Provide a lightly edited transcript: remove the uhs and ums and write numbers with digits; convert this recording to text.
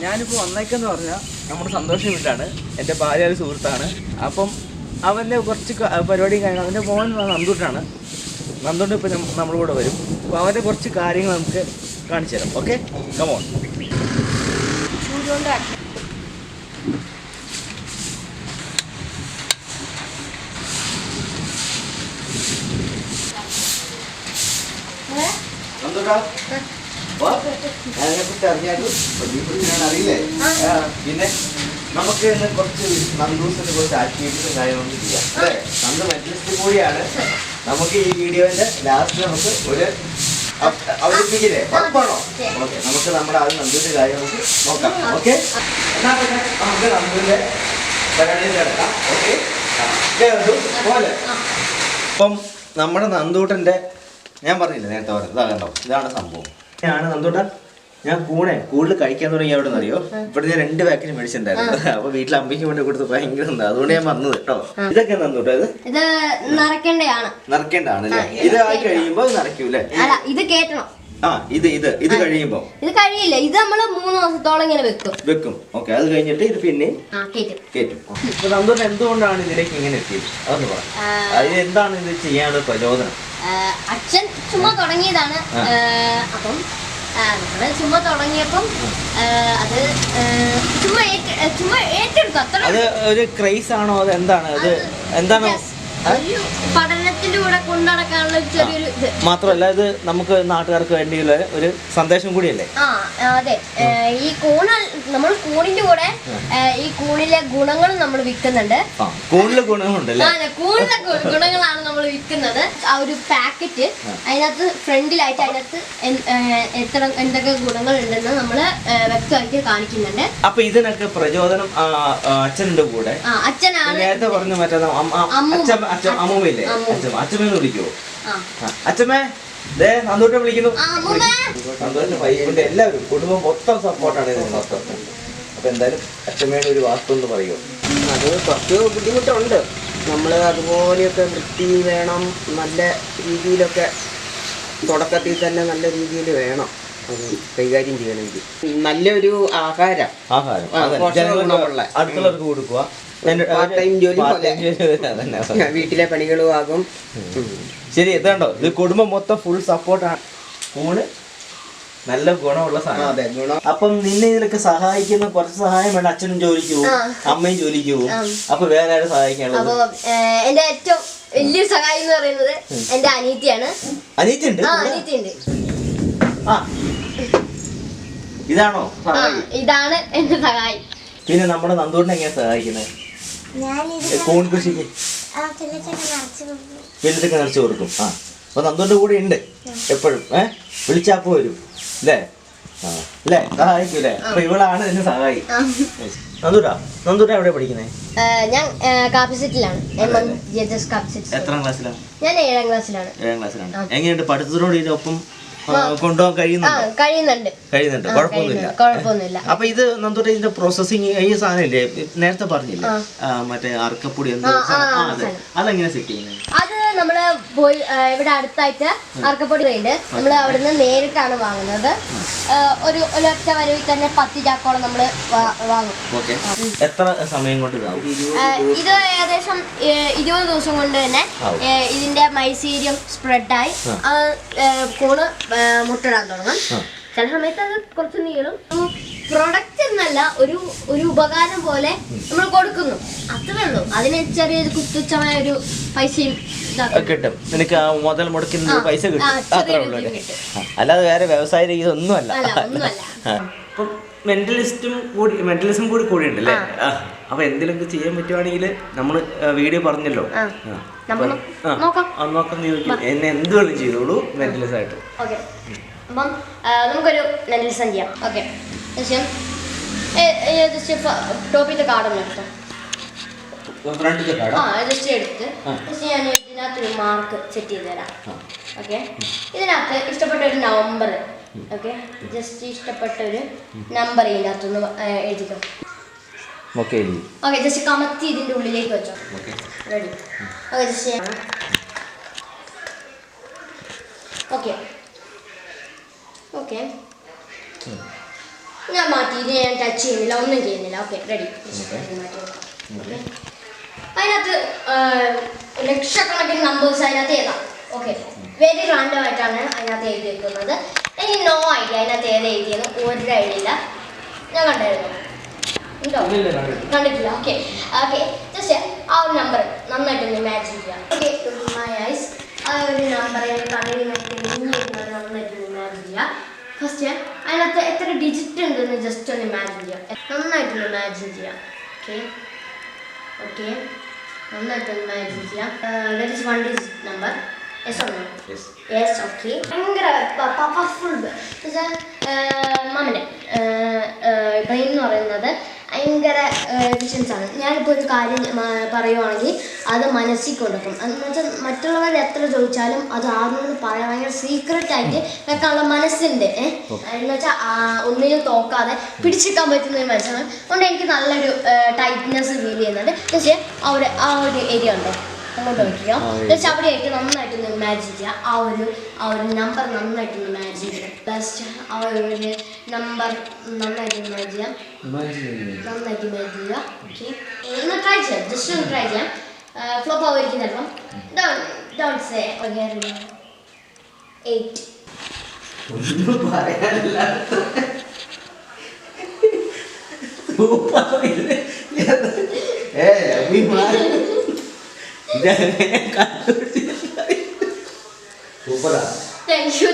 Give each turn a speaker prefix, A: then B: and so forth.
A: ഞാനിപ്പോൾ വന്നേക്കെന്ന് പറഞ്ഞാൽ നമ്മുടെ സന്തോഷം വീട്ടിലാണ്. എൻ്റെ ഭാര്യ ഒരു സുഹൃത്താണ്. അപ്പം അവൻ്റെ കുറച്ച് പരിപാടിയും കാര്യങ്ങൾ അവൻ്റെ മോൻ നന്ദൂട്ടാണ്. നന്ദൂട്ട് ഇപ്പം നമ്മുടെ കൂടെ വരും. അപ്പോൾ അവൻ്റെ കുറച്ച് കാര്യങ്ങൾ നമുക്ക് കാണിച്ചു തരാം. Okay, come on. അറിയില്ലേ? പിന്നെ നമുക്ക് ഇന്ന് കുറച്ച് നന്ദൂസിന് കുറച്ച് ആക്ടിവിറ്റീസും കാര്യങ്ങളൊന്നും ചെയ്യാം അല്ലേ? നന്ദു മെന്റലിസ്റ്റ് കൂടിയാണ്. നമുക്ക് ഈ വീഡിയോന്റെ ലാസ്റ്റ് നമുക്ക് ഒരു അവതരിപ്പിക്കില്ലേ? ഉറപ്പാണോ? ഓക്കെ, നമുക്ക് നമ്മുടെ ആദ്യം നന്ദുവിന്റെ കാര്യം നമുക്ക് നോക്കാം. ഓക്കെ, നമുക്ക് നന്ദുവിന്റെ പരിപാടിയിൽ കിടക്കാം. ഓക്കെ, പോലെ അപ്പം നമ്മുടെ നന്ദൂട്ടന്റെ ഞാൻ പറഞ്ഞില്ലേ നേരത്തെ പറഞ്ഞത്, കണ്ടോ ഇതാണ് സംഭവം. ഞാനാണ് നന്ദൂട്ട. ഞാൻ കൂടുതൽ കഴിക്കാൻ തുടങ്ങി എവിടെ നിന്ന് അറിയോ? ഇവിടെ ഞാൻ 2 പാക്കറ്റ് മേടിച്ചിട്ടുണ്ടായിരുന്നു. അപ്പൊ വീട്ടിൽ അമ്മയ്ക്ക് വേണ്ടി കൊടുത്ത് ഭയങ്കര അതുകൊണ്ട് ഞാൻ വന്നത് കേട്ടോ. ഇതൊക്കെ നന്ദൂട്ട ഇത് നിറക്കേണ്ടതാണ്. ഇത് ആയി കഴിയുമ്പോ നിറയ്ക്കൂല്ലേ?
B: ഇത് കേട്ടണം.
A: ഇത് കഴിയുമ്പോ
B: ഇത് കഴിയില്ല. ഇത് നമ്മള് 3 ദിവസത്തോളം ഇങ്ങനെ വെക്കും.
A: ഓക്കെ, അത് കഴിഞ്ഞിട്ട് ഇത് പിന്നെ കേറ്റും. ഇപ്പൊ നന്ദൂട്ട എന്തുകൊണ്ടാണ് ഇതിലേക്ക് ഇങ്ങനെ എത്തിയത് അതൊന്ന് പറ. അതിന് എന്താണ് ഇത് ചെയ്യാനുള്ള പ്രചോദനം?
B: അച്ഛൻ ചുമ്മാ തുടങ്ങിയതാണ്. അപ്പം നമ്മള് ചുമ്മാ തുടങ്ങിയപ്പം അത് ചുമ്മാ ഏറ്റെടുത്തു. അത്ര
A: അത് ഒരു ക്രൈസ് ആണോ? അത് എന്താണ്? അത് എന്താണ്?
B: പഠനത്തിന്റെ കൂടെ കൊണ്ടുനടക്കാനുള്ള ചെറിയൊരു ഇത്
A: മാത്രമല്ല, ഇത് നമുക്ക് നാട്ടുകാർക്ക് വേണ്ടിയുള്ള ഒരു സന്ദേശം കൂടിയല്ലേ?
B: അതെ. ഈ നമ്മൾ കൂണിന്റെ കൂടെ ഈ കൂണിലെ ഗുണങ്ങളും നമ്മൾ വിൽക്കുന്നുണ്ട്.
A: കൂണിലെ ഗുണങ്ങളുണ്ടല്ലേ?
B: കൂണിലെ ഗുണങ്ങളാണ് നമ്മൾ വിൽക്കുന്നത്. ആ ഒരു പാക്കറ്റ് അതിനകത്ത് ഫ്രണ്ടിലായിട്ട് അതിനകത്ത് എന്തൊക്കെ ഗുണങ്ങൾ ഉണ്ടെന്ന് നമ്മള് വ്യക്തമായിട്ട് കാണിക്കുന്നുണ്ട്.
A: അപ്പൊ ഇതിനൊക്കെ പ്രചോദനം അച്ഛനുണ്ട് കൂടെ.
B: അച്ഛനാണ്
A: നേരത്തെ പറഞ്ഞ മറ്റേ അമ്മൂമ്മയില്ലേ? അച്ഛമ്മേന്ന് വിളിക്കുവോ? അച്ഛമ്മേ, നന്ദൂട്ടെ വിളിക്കുന്നു. സന്തോഷം വൈകിട്ട് എല്ലാവരും കുടുംബം മൊത്തം സപ്പോർട്ടാണ് ഇതിന് മൊത്തം. അപ്പൊ എന്തായാലും അച്ഛമ്മയുടെ ഒരു വാസ്തു പറയുമോ?
C: അത് കുറച്ച് ബുദ്ധിമുട്ടുണ്ട്. നമ്മൾ അതുപോലെയൊക്കെ വൃത്തി വേണം, നല്ല രീതിയിലൊക്കെ തുടക്കത്തിൽ തന്നെ നല്ല രീതിയിൽ വേണം അത് കൈകാര്യം ചെയ്യണമെങ്കിൽ. നല്ലൊരു ആഹാരം
A: അടുത്തുള്ളവർക്ക് കൊടുക്കുക.
C: വീട്ടിലെ പണികളും ആകും.
A: ശരി, ഇതാണ്ടോ ഇത് കുടുംബം മൊത്തം ഫുൾ സപ്പോർട്ടാണ്. കൂണ് നല്ല ഗുണമുള്ള സാധനം. അപ്പം നിന്നെ ഇതിലൊക്കെ സഹായിക്കുന്ന കുറച്ച് സഹായം വേണ്ട. അച്ഛനും ജോലിക്ക് പോകും, അമ്മയും ജോലിക്ക് പോകും. അപ്പൊ വേറെ ആരും സഹായിക്കാനുള്ളത്?
B: എന്റെ ഏറ്റവും വലിയൊരു സഹായം എന്ന് പറയുന്നത് എന്റെ അനിയത്തിയാണ്.
A: അനിയത്തിയുണ്ട്? ഇതാണോ?
B: ഇതാണ് എന്റെ സഹായം.
A: പിന്നെ നമ്മുടെ നന്ദൂട്ടിനെ എങ്ങനെ സഹായിക്കുന്നത്? കൂൺ കൃഷിക്ക് വെള്ളത്തൊക്കെ നിറച്ച് കൊടുക്കും. അപ്പൊ നന്ദൂന്റെ കൂടെ ഉണ്ട് എപ്പോഴും. വിളിച്ചാപ്പോ വരും അല്ലേ? അല്ലേ, സഹായിക്കൂല്ലേ? അപ്പൊ ഇവളാണ് എന്നെ സഹായി. നന്ദൂട്ട എവിടെ പഠിക്കുന്നേ?
B: ഞാൻ കാപ്പിസെറ്റിലാണ്.
A: എത്രാം ക്ലാസ്സിലാണ്?
B: ഞാൻ 7ാം ക്ലാസ്സിലാണ്.
A: 7ാം ക്ലാസ്സിലാണ്. എങ്ങനെയുണ്ട് പഠിത്തത്തോട് ഇതിനൊപ്പം കൊണ്ടുപോകാൻ കഴിയുന്നുണ്ട്? കുഴപ്പമൊന്നുമില്ല. അപ്പൊ ഇത് നന്ദൂട്ട ഇതിന്റെ പ്രോസസിങ് ഈ സാധനം ഇല്ലേ നേരത്തെ പറഞ്ഞില്ലേ, മറ്റേ അറക്കപ്പൊടി അതെങ്ങനെ സെറ്റ് ചെയ്യുന്നത്?
B: അത് നമ്മള് പോയി ഇവിടെ അടുത്തായിട്ട് അറക്കപ്പൊടി ഉണ്ട്. നമ്മള് അവിടുന്ന് നേരിട്ടാണ് വാങ്ങുന്നത്. ഒരൊറ്റ വരവിൽ തന്നെ 10 ചാക്കോളം നമ്മള് വാങ്ങും.
A: എത്ര സമയം കൊണ്ട് ഇതാവും?
B: ഇത് ഏകദേശം 20 ദിവസം കൊണ്ട് തന്നെ ഇതിന്റെ മൈസീരിയം സ്പ്രെഡായി കൂണ് മുട്ടിടാൻ തുടങ്ങും. ചില സമയത്ത് അത് കുറച്ച് നീളും. പ്രൊഡക്റ്റ് എന്നല്ല, ഒരു ഉപകാരം പോലെ നമ്മൾ കൊടുക്കുന്നു, അത്രേ ഉള്ളൂ. അതിന് ചെറിയൊരു തുച്ഛമായ ഒരു പൈസയും
A: കിട്ടും. നിനക്ക് മുതൽ മുടക്കുന്ന പൈസ കിട്ടും, അത്രേ ഉള്ളൂ. അല്ലാതെ വേറെ വ്യവസായ രീതി ഒന്നുമല്ല. മെന്റലിസം കൂടി ഉണ്ടല്ലേ? അപ്പൊ എന്തെങ്കിലും ചെയ്യാൻ പറ്റുവാണെങ്കിൽ നമ്മള് വീഡിയോ പറഞ്ഞല്ലോ, നോക്കാം. എന്നെ എന്തുകൊണ്ടും ചെയ്തോളൂ മെന്റലിസം ആയിട്ട്.
B: അപ്പം നമുക്കൊരു മെന്റലിസം ചെയ്യാം. ഓക്കെ, ടോപ്പിന്റെ കാർഡൊന്നും എടുത്തോ. ജസ്റ്റ് എടുത്ത് ഞാൻ ഇതിനകത്തൊരു മാർക്ക് സെറ്റ് ചെയ്ത് തരാം. ഓക്കെ, ഇതിനകത്ത് ഇഷ്ടപ്പെട്ട ഒരു നമ്പർ. ഓക്കെ, ജസ്റ്റ് ഇഷ്ടപ്പെട്ട ഒരു നമ്പർ ഇതിനകത്തൊന്ന് എഴുതിക്കോ. ഓക്കെ, ജസ്റ്റ് കമത്തി ഇതിന്റെ ഉള്ളിലേക്ക് വെച്ചോ. റെഡി? Okay, just okay. ഞാൻ മാറ്റി, ഇനി ഞാൻ ടച്ച് ചെയ്യുന്നില്ല, ഒന്നും ചെയ്യുന്നില്ല. Okay, ready. മാറ്റി വെക്കാം. ഓക്കെ, അതിനകത്ത് ലക്ഷക്കണക്കിന് നമ്പേഴ്സ് അതിനകത്ത് എഴുതാം. ഓക്കെ, വെരി റാൻഡം ആയിട്ടാണ് അതിനകത്ത് എഴുതി വെക്കുന്നത്. എനിക്ക് നോ ഐഡിയ അതിനകത്ത് ഏത് എഴുതിയെന്ന് ഒരു ഐഡിയ ഇല്ല. ഞാൻ കണ്ടായിരുന്നു, ഉണ്ടോ? കണ്ടിട്ടില്ല. ഓക്കെ ഓക്കെ, ജസ്റ്റ് ആ ഒരു നമ്പർ നന്നായിട്ടൊന്ന് ഇമാജിൻ ചെയ്യാം. ഓക്കെ, മൈ ഐസ് ആ ഒരു നമ്പർ നന്നായിട്ടൊന്ന് ഇമാജിൻ ചെയ്യാം. ഫസ്റ്റ് അതിനകത്ത് എത്ര ഡിജിറ്റ് ഉണ്ടെന്ന് ജസ്റ്റ് ഒന്ന് ഇമാജിൻ ചെയ്യാം. നന്നായിട്ടൊന്ന് ഇമാജിൻ ചെയ്യാം. ഓക്കെ ഓക്കെ, നന്നായിട്ടൊന്ന് ഇമാജിൻ ചെയ്യാം. That is 1 digit number. Yes or no? Yes. Okay, ഭയങ്കര പവർഫുൾ. മാമൻ്റെ ബ്രെയിൻ എന്ന് പറയുന്നത് ഭയങ്കര എഫിഷ്യൻസ് ആണ്. ഞാനിപ്പോൾ ഒരു കാര്യം പറയുവാണെങ്കിൽ അത് മനസ്സിൽ കൊണ്ടുവെക്കും. എന്ന് വെച്ചാൽ മറ്റുള്ളവർ എത്ര ചോദിച്ചാലും അത് ആരോട് പറയാൻ ഭയങ്കര സീക്രട്ട് ആയിട്ട് വെക്കാനുള്ള മനസ്സുണ്ട്. എന്ന് വെച്ചാൽ ഒന്നിനും തോക്കാതെ പിടിച്ചെടുക്കാൻ പറ്റുന്ന ഒരു മനസ്സാണ്. അതുകൊണ്ട് എനിക്ക് നല്ലൊരു ടൈറ്റ്നെസ് ഫീൽ ചെയ്യുന്നുണ്ട്. പക്ഷേ ആ ഒരു ഏരിയ ഉണ്ടോ അങ്ങോട്ട് നോക്കിയോ, ജസ്റ്റ് അവിടെ ആയിട്ട് നന്നായിട്ടൊന്ന് ഇമാജിൻ ചെയ്യുക. ആ ഒരു നമ്പർ നന്നായിട്ടൊന്ന് ഇമാജിൻ ചെയ്യുക. പ്ലസ് ആ ഒരു നമ്പർ നന്നായിട്ട് ഇമാജിൻ ചെയ്യാം. നന്നായിട്ട് ഇമാജിൻ ചെയ്യുക. ഓക്കെ, ഒന്ന് ട്രൈ ചെയ്യാം, ജസ്റ്റ് ഒന്ന് ട്രൈ ചെയ്യാം. ഫ്ലോപ്പ് ആവുമായിരിക്കും ചിലപ്പം. Don't say. ഓക്കെ, 8.
A: ഒന്നും പറയാനില്ല.
B: Thank you.